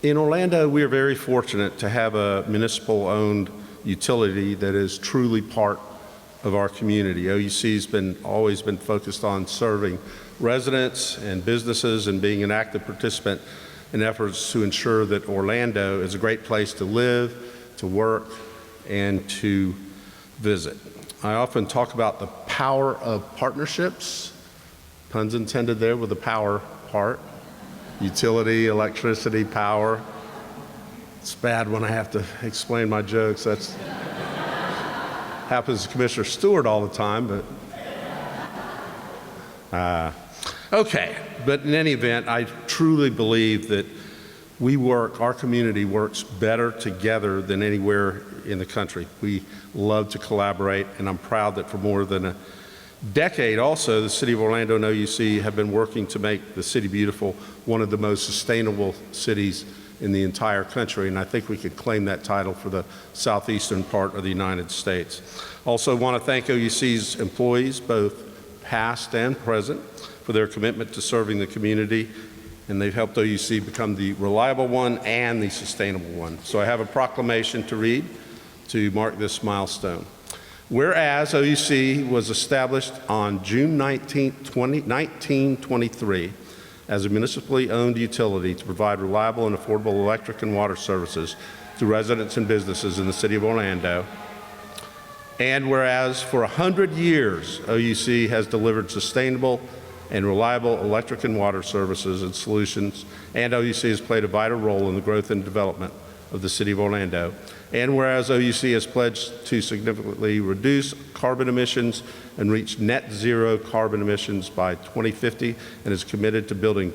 In Orlando, we are very fortunate to have a municipal-owned utility that is truly part of our community. OUC has always been focused on serving residents and businesses and being an active participant in efforts to ensure that Orlando is a great place to live, to work, and to visit. I often talk about the power of partnerships, puns intended there with the power part, utility, electricity, power. It's bad when I have to explain my jokes. That's happens to Commissioner Stewart all the time, but okay. But in any event, I truly believe that our community works better together than anywhere in the country. We love to collaborate, and I'm proud that for more than a decade also, the City of Orlando and OUC have been working to make the city beautiful, one of the most sustainable cities in the entire country, and I think we could claim that title for the southeastern part of the United States. Also want to thank OUC's employees, both past and present, for their commitment to serving the community, and they've helped OUC become the reliable one and the sustainable one. So I have a proclamation to read to mark this milestone. Whereas OUC was established on June 19, 1923 as a municipally owned utility to provide reliable and affordable electric and water services to residents and businesses in the City of Orlando. And whereas for 100 years, OUC has delivered sustainable and reliable electric and water services and solutions, and OUC has played a vital role in the growth and development of the City of Orlando. And whereas OUC has pledged to significantly reduce carbon emissions and reach net zero carbon emissions by 2050 and is committed to building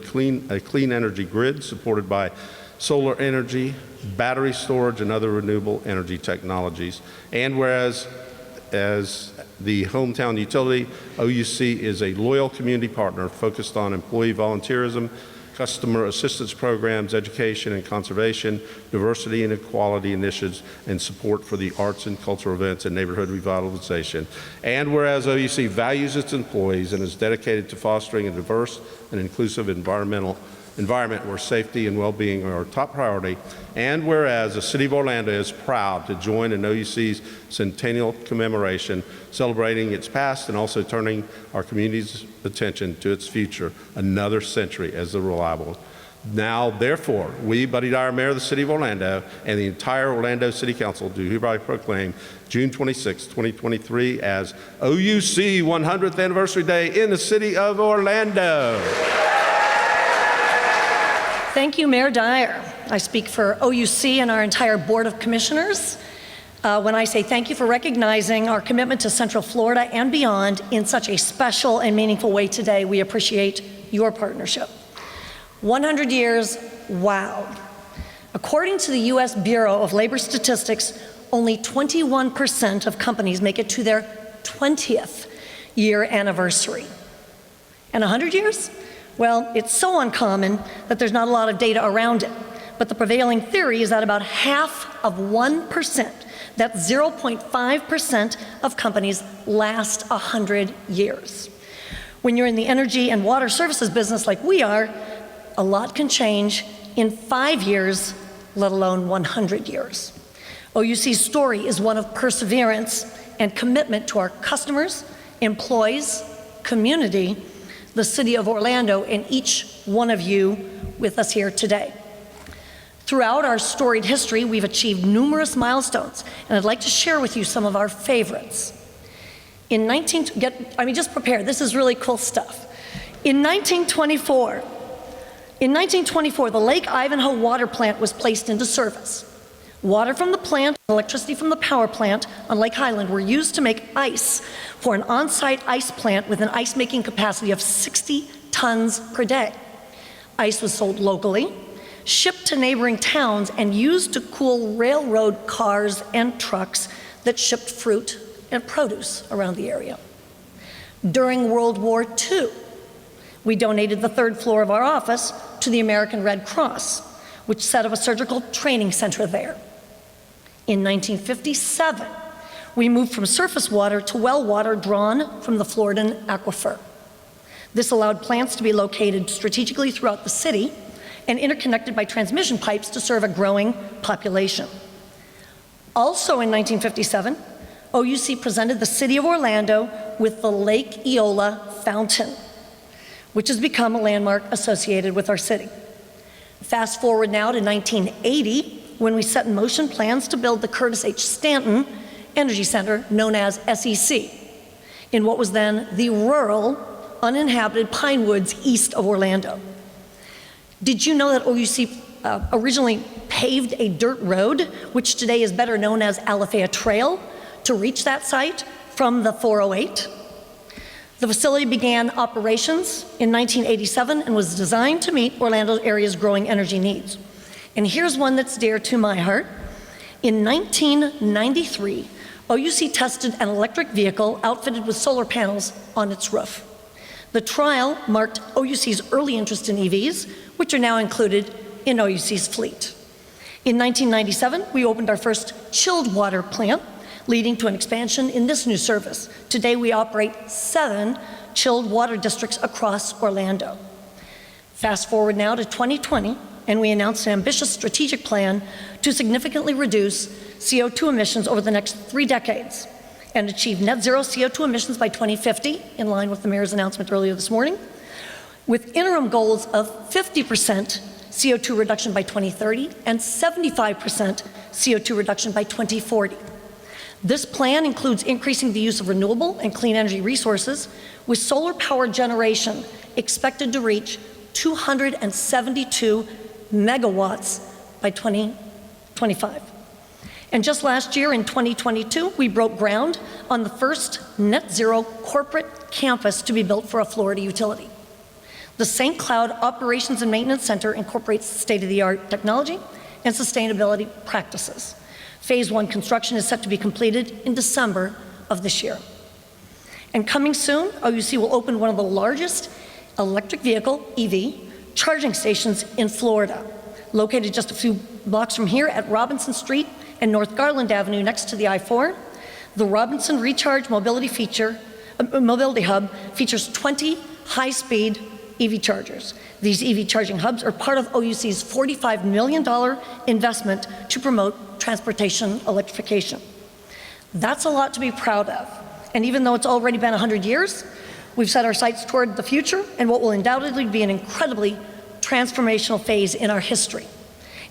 a clean energy grid supported by solar energy, battery storage, and other renewable energy technologies. And whereas as the hometown utility, OUC is a loyal community partner focused on employee volunteerism, customer assistance programs, education and conservation, diversity and equality initiatives, and support for the arts and cultural events and neighborhood revitalization. And whereas OUC values its employees and is dedicated to fostering a diverse and inclusive environment where safety and well-being are our top priority, and whereas the City of Orlando is proud to join in OUC's centennial commemoration, celebrating its past and also turning our community's attention to its future, another century as the reliable. Now, therefore, we, Buddy Dyer, Mayor of the City of Orlando, and the entire Orlando City Council do hereby proclaim June 26, 2023 as OUC 100th Anniversary Day in the City of Orlando. Thank you, Mayor Dyer. I speak for OUC and our entire Board of Commissioners when I say thank you for recognizing our commitment to Central Florida and beyond in such a special and meaningful way today. We appreciate your partnership. 100 years, wow. According to the U.S. Bureau of Labor Statistics, only 21% of companies make it to their 20th year anniversary. And 100 years? Well, it's so uncommon that there's not a lot of data around it. But the prevailing theory is that about half of 1%, that's 0.5% of companies last 100 years. When you're in the energy and water services business like we are, a lot can change in 5 years, let alone 100 years. OUC's story is one of perseverance and commitment to our customers, employees, community, the City of Orlando, and each one of you with us here today. Throughout our storied history, we've achieved numerous milestones, and I'd like to share with you some of our favorites. Just prepare, this is really cool stuff. In 1924, the Lake Ivanhoe water plant was placed into service. Water from the plant and electricity from the power plant on Lake Highland were used to make ice for an on-site ice plant with an ice-making capacity of 60 tons per day. Ice was sold locally, shipped to neighboring towns, and used to cool railroad cars and trucks that shipped fruit and produce around the area. During World War II, we donated the 3rd floor of our office to the American Red Cross, which set up a surgical training center there. In 1957, we moved from surface water to well water drawn from the Floridan aquifer. This allowed plants to be located strategically throughout the city and interconnected by transmission pipes to serve a growing population. Also in 1957, OUC presented the City of Orlando with the Lake Eola Fountain, which has become a landmark associated with our city. Fast forward now to 1980, when we set in motion plans to build the Curtis H. Stanton Energy Center, known as SEC, in what was then the rural, uninhabited Pine Woods east of Orlando. Did you know that OUC originally paved a dirt road, which today is better known as Alafaya Trail, to reach that site from the 408? The facility began operations in 1987 and was designed to meet Orlando area's growing energy needs. And here's one that's dear to my heart. In 1993, OUC tested an electric vehicle outfitted with solar panels on its roof. The trial marked OUC's early interest in EVs, which are now included in OUC's fleet. In 1997, we opened our first chilled water plant, leading to an expansion in this new service. Today, we operate 7 chilled water districts across Orlando. Fast forward now to 2020, and we announced an ambitious strategic plan to significantly reduce CO2 emissions over the next 3 decades and achieve net zero CO2 emissions by 2050, in line with the mayor's announcement earlier this morning, with interim goals of 50% CO2 reduction by 2030 and 75% CO2 reduction by 2040. This plan includes increasing the use of renewable and clean energy resources, with solar power generation expected to reach 272 megawatts by 2025. And just last year, in 2022, we broke ground on the first net zero corporate campus to be built for a Florida utility. The St. Cloud Operations and Maintenance Center incorporates state-of-the-art technology and sustainability practices. Phase 1 construction is set to be completed in December of this year. And coming soon, OUC will open one of the largest electric vehicle, EV, charging stations in Florida, located just a few blocks from here at Robinson Street and North Garland Avenue next to the I-4. The Robinson Recharge Mobility Hub features 20 high-speed EV chargers. These EV charging hubs are part of OUC's $45 million investment to promote transportation electrification. That's a lot to be proud of. And even though it's already been 100 years, we've set our sights toward the future and what will undoubtedly be an incredibly transformational phase in our history.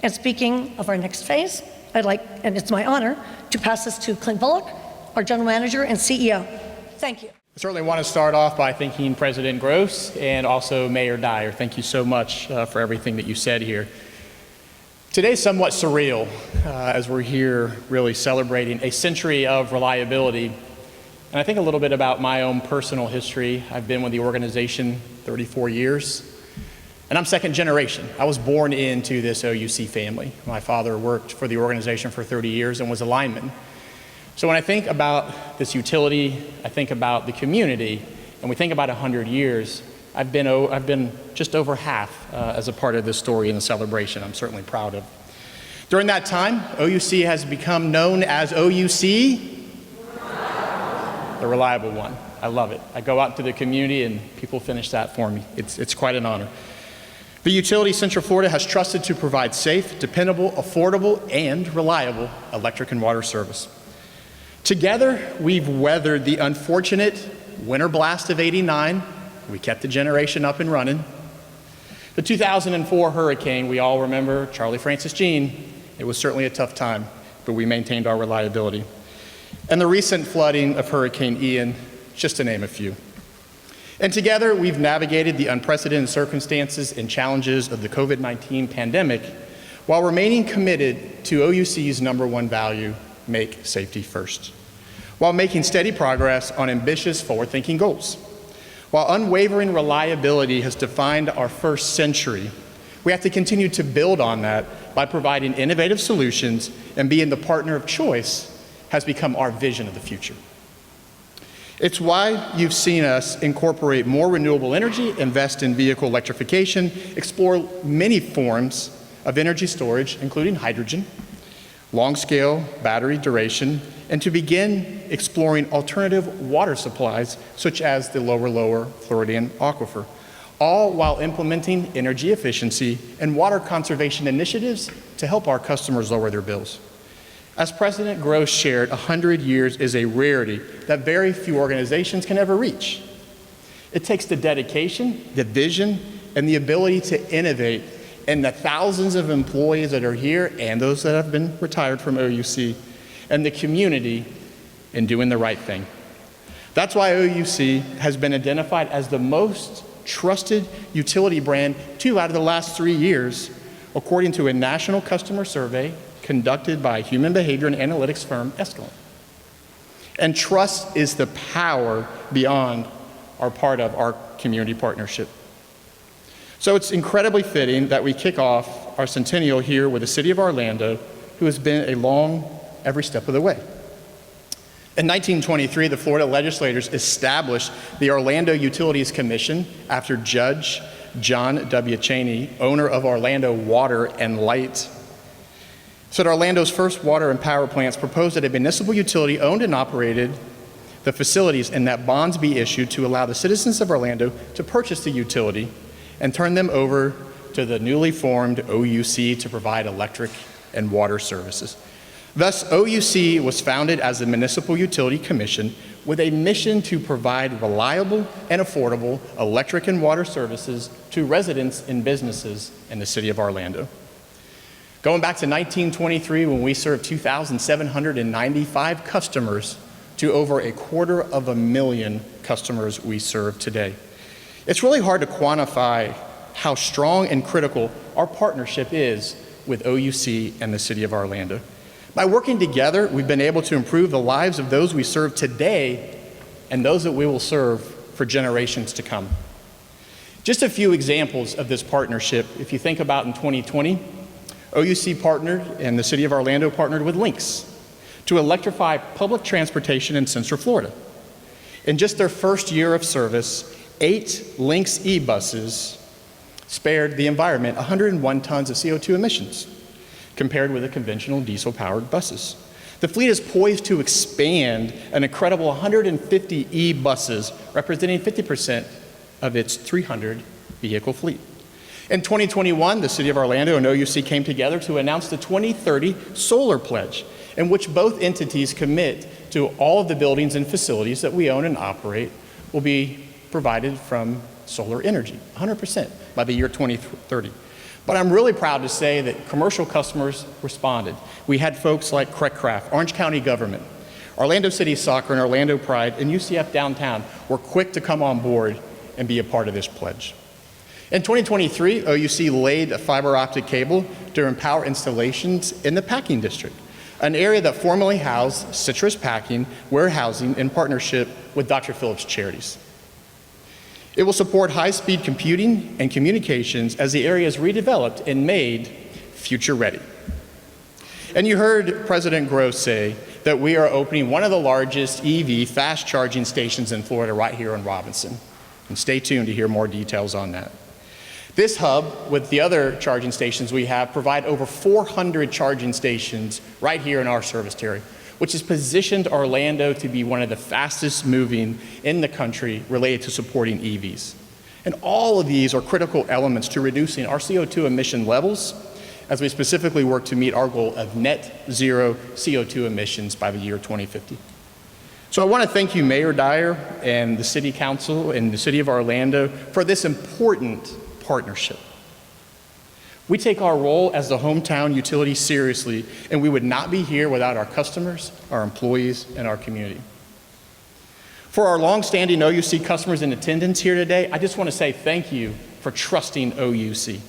And speaking of our next phase, I'd like, and it's my honor, to pass this to Clint Bullock, our General Manager and CEO. Thank you. I certainly want to start off by thanking President Gross and also Mayor Dyer. Thank you so much for everything that you said here. Today's somewhat surreal as we're here really celebrating a century of reliability. And I think a little bit about my own personal history. I've been with the organization 34 years, and I'm second generation. I was born into this OUC family. My father worked for the organization for 30 years and was a lineman. So when I think about this utility, I think about the community, and we think about 100 years, I've been just over half as a part of this story and the celebration I'm certainly proud of. During that time, OUC has become known as OUC, the reliable one. I love it. I go out into the community and people finish that for me. It's quite an honor. The utility Central Florida has trusted to provide safe, dependable, affordable, and reliable electric and water service. Together, we've weathered the unfortunate winter blast of '89. We kept the generation up and running. The 2004 hurricane, we all remember, Charlie Francis Jean. It was certainly a tough time, but we maintained our reliability. And the recent flooding of Hurricane Ian, just to name a few. And together, we've navigated the unprecedented circumstances and challenges of the COVID-19 pandemic while remaining committed to OUC's #1 value, make safety first, while making steady progress on ambitious forward-thinking goals. While unwavering reliability has defined our first century, we have to continue to build on that by providing innovative solutions, and being the partner of choice has become our vision of the future. It's why you've seen us incorporate more renewable energy, invest in vehicle electrification, explore many forms of energy storage, including hydrogen, long-scale battery duration, and to begin exploring alternative water supplies, such as the lower Floridian aquifer, all while implementing energy efficiency and water conservation initiatives to help our customers lower their bills. As President Gross shared, 100 years is a rarity that very few organizations can ever reach. It takes the dedication, the vision, and the ability to innovate, and the thousands of employees that are here and those that have been retired from OUC, and the community in doing the right thing. That's why OUC has been identified as the most trusted utility brand 2 out of the last 3 years, according to a national customer survey conducted by human behavior and analytics firm Escalent. And trust is the power beyond our part of our community partnership. So it's incredibly fitting that we kick off our centennial here with the City of Orlando, who has been along every step of the way. In 1923, the Florida legislators established the Orlando Utilities Commission after Judge John W. Cheney, owner of Orlando Water and Light, said Orlando's first water and power plants proposed that a municipal utility owned and operated the facilities and that bonds be issued to allow the citizens of Orlando to purchase the utility and turn them over to the newly formed OUC to provide electric and water services. Thus, OUC was founded as a municipal utility commission with a mission to provide reliable and affordable electric and water services to residents and businesses in the city of Orlando. Going back to 1923, when we served 2,795 customers, to over 250,000 customers we serve today. It's really hard to quantify how strong and critical our partnership is with OUC and the City of Orlando. By working together, we've been able to improve the lives of those we serve today and those that we will serve for generations to come. Just a few examples of this partnership. If you think about in 2020, OUC partnered and the City of Orlando partnered with Lynx to electrify public transportation in Central Florida. In just their first year of service, 8 Lynx e-buses spared the environment 101 tons of CO2 emissions, compared with the conventional diesel-powered buses. The fleet is poised to expand an incredible 150 e-buses, representing 50% of its 300 vehicle fleet. In 2021, the City of Orlando and OUC came together to announce the 2030 Solar Pledge, in which both entities commit to all of the buildings and facilities that we own and operate will be provided from solar energy, 100% by the year 2030. But I'm really proud to say that commercial customers responded. We had folks like Craft, Orange County Government, Orlando City Soccer, and Orlando Pride, and UCF Downtown were quick to come on board and be a part of this pledge. In 2023, OUC laid a fiber optic cable during power installations in the packing district, an area that formerly housed Citrus Packing warehousing in partnership with Dr. Phillips Charities. It will support high-speed computing and communications as the area is redeveloped and made future-ready. And you heard President Gross say that we are opening one of the largest EV fast charging stations in Florida right here in Robinson. And stay tuned to hear more details on that. This hub, with the other charging stations we have, provide over 400 charging stations right here in our service territory, which has positioned Orlando to be one of the fastest moving in the country related to supporting EVs. And all of these are critical elements to reducing our CO2 emission levels as we specifically work to meet our goal of net zero CO2 emissions by the year 2050. So I want to thank you, Mayor Dyer and the City Council and the City of Orlando for this important partnership. We take our role as the hometown utility seriously, and we would not be here without our customers, our employees, and our community. For our longstanding OUC customers in attendance here today, I just want to say thank you for trusting OUC.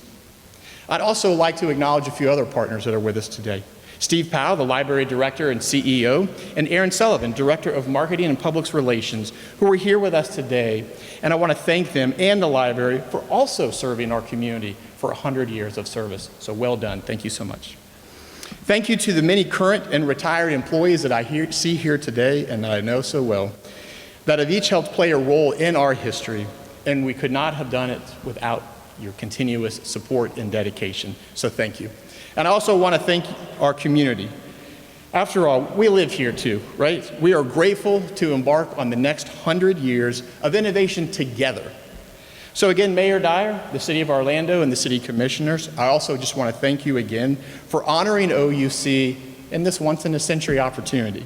I'd also like to acknowledge a few other partners that are with us today. Steve Powell, the Library Director and CEO, and Aaron Sullivan, Director of Marketing and Public Relations, who are here with us today. And I want to thank them and the library for also serving our community for 100 years of service. So well done. Thank you so much. Thank you to the many current and retired employees that I see here today and that I know so well, that have each helped play a role in our history, and we could not have done it without your continuous support and dedication. So thank you. And I also want to thank our community. After all, we live here too, right? We are grateful to embark on the next 100 years of innovation together. So again, Mayor Dyer, the City of Orlando, and the City Commissioners, I also just want to thank you again for honoring OUC in this once-in-a-century opportunity.